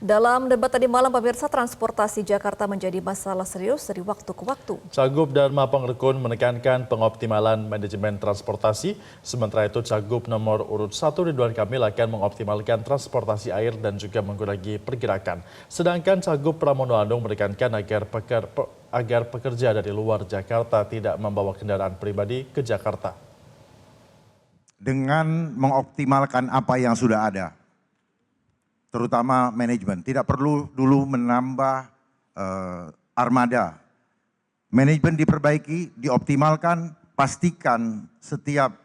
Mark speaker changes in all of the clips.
Speaker 1: Dalam debat tadi malam, pemirsa, transportasi Jakarta menjadi masalah serius dari waktu ke waktu.
Speaker 2: Cagup Dharma Pangrekun menekankan pengoptimalan manajemen transportasi. Sementara itu, Cagup nomor urut 1 Ridwan Kamil akan mengoptimalkan transportasi air dan juga mengurangi pergerakan. Sedangkan Cagup Pramono Anung menekankan agar pekerja dari luar Jakarta tidak membawa kendaraan pribadi ke Jakarta.
Speaker 3: Dengan mengoptimalkan apa yang sudah ada, terutama manajemen. Tidak perlu dulu menambah armada. Manajemen diperbaiki, dioptimalkan, pastikan setiap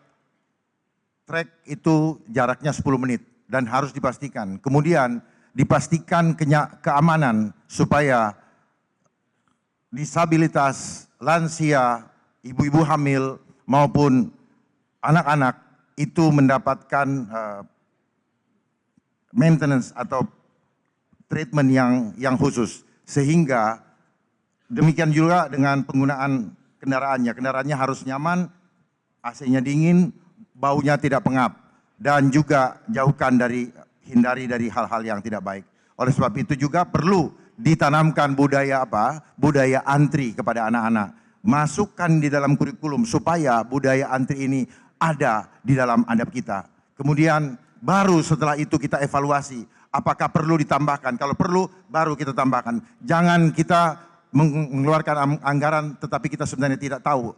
Speaker 3: trek itu jaraknya 10 menit dan harus dipastikan. Kemudian dipastikan keamanan supaya disabilitas, lansia, ibu-ibu hamil maupun anak-anak itu mendapatkan maintenance atau treatment yang khusus, sehingga demikian juga dengan penggunaan kendaraannya harus nyaman, AC-nya dingin, baunya tidak pengap, dan juga hindari dari hal-hal yang tidak baik. Oleh sebab itu juga perlu ditanamkan budaya antri kepada anak-anak, masukkan di dalam kurikulum supaya budaya antri ini ada di dalam adab kita. Kemudian baru setelah itu kita evaluasi apakah perlu ditambahkan. Kalau perlu baru kita tambahkan. Jangan kita mengeluarkan anggaran tetapi kita sebenarnya tidak tahu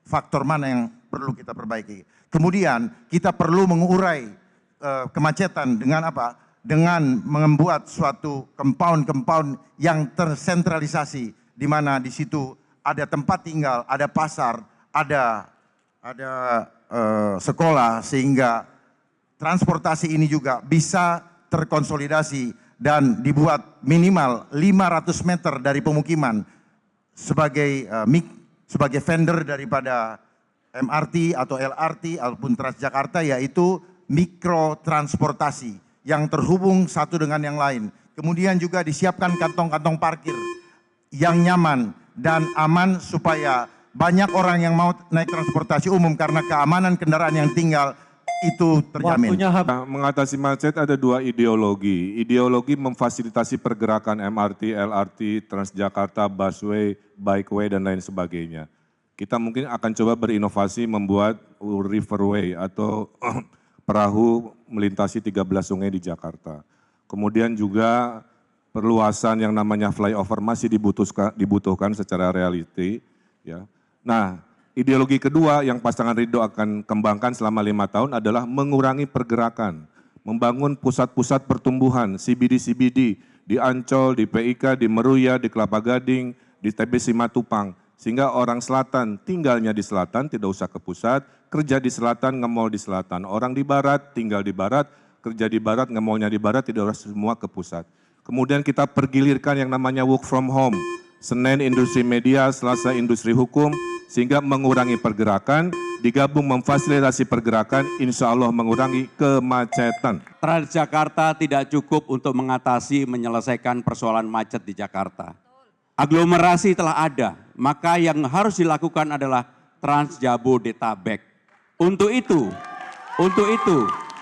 Speaker 3: faktor mana yang perlu kita perbaiki. Kemudian kita perlu mengurai kemacetan dengan apa? Dengan membuat suatu compound yang tersentralisasi, di mana di situ ada tempat tinggal, ada pasar, ada sekolah, sehingga transportasi ini juga bisa terkonsolidasi dan dibuat minimal 500 meter dari pemukiman sebagai vendor daripada MRT atau LRT ataupun Transjakarta, yaitu mikrotransportasi yang terhubung satu dengan yang lain. Kemudian juga disiapkan kantong-kantong parkir yang nyaman dan aman supaya banyak orang yang mau naik transportasi umum karena keamanan kendaraan yang tinggal itu terjamin.
Speaker 4: Mengatasi macet ada dua ideologi. Ideologi memfasilitasi pergerakan MRT, LRT, Transjakarta, busway, bikeway, dan lain sebagainya. Kita mungkin akan coba berinovasi membuat riverway atau perahu melintasi 13 sungai di Jakarta. Kemudian juga perluasan yang namanya flyover masih dibutuhkan secara reality. Ya. Nah, ideologi kedua yang pasangan Ridho akan kembangkan selama 5 tahun adalah mengurangi pergerakan, membangun pusat-pusat pertumbuhan, CBD di Ancol, di PIK, di Meruya, di Kelapa Gading, di TB Simatupang, sehingga orang selatan tinggalnya di selatan, tidak usah ke pusat, kerja di selatan, nge-mall di selatan. Orang di barat, tinggal di barat, kerja di barat, nge-mallnya di barat, tidak harus semua ke pusat. Kemudian kita pergilirkan yang namanya work from home, Senin industri media, Selasa industri hukum, sehingga mengurangi pergerakan, digabung memfasilitasi pergerakan, insya Allah mengurangi kemacetan.
Speaker 5: Transjakarta tidak cukup untuk menyelesaikan persoalan macet di Jakarta. Aglomerasi telah ada, maka yang harus dilakukan adalah Transjabodetabek. Untuk itu,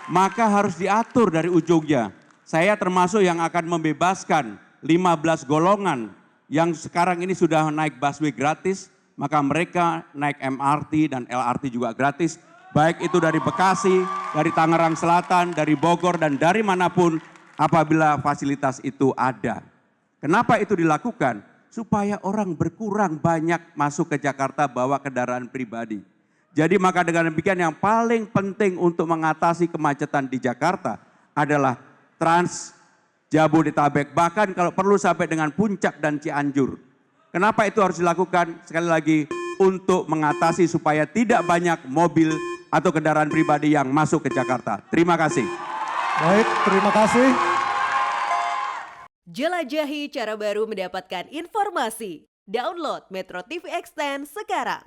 Speaker 5: maka harus diatur dari ujungnya. Saya termasuk yang akan membebaskan 15 golongan yang sekarang ini sudah naik busway gratis, maka mereka naik MRT dan LRT juga gratis, baik itu dari Bekasi, dari Tangerang Selatan, dari Bogor, dan dari manapun apabila fasilitas itu ada. Kenapa itu dilakukan? Supaya orang berkurang banyak masuk ke Jakarta bawa kendaraan pribadi. Jadi maka dengan demikian yang paling penting untuk mengatasi kemacetan di Jakarta adalah Transjabodetabek, bahkan kalau perlu sampai dengan Puncak dan Cianjur. Kenapa itu harus dilakukan? Sekali lagi, untuk mengatasi supaya tidak banyak mobil atau kendaraan pribadi yang masuk ke Jakarta. Terima kasih.
Speaker 6: Baik, terima kasih.
Speaker 7: Jelajahi cara baru mendapatkan informasi. Download Metro TV Extend sekarang.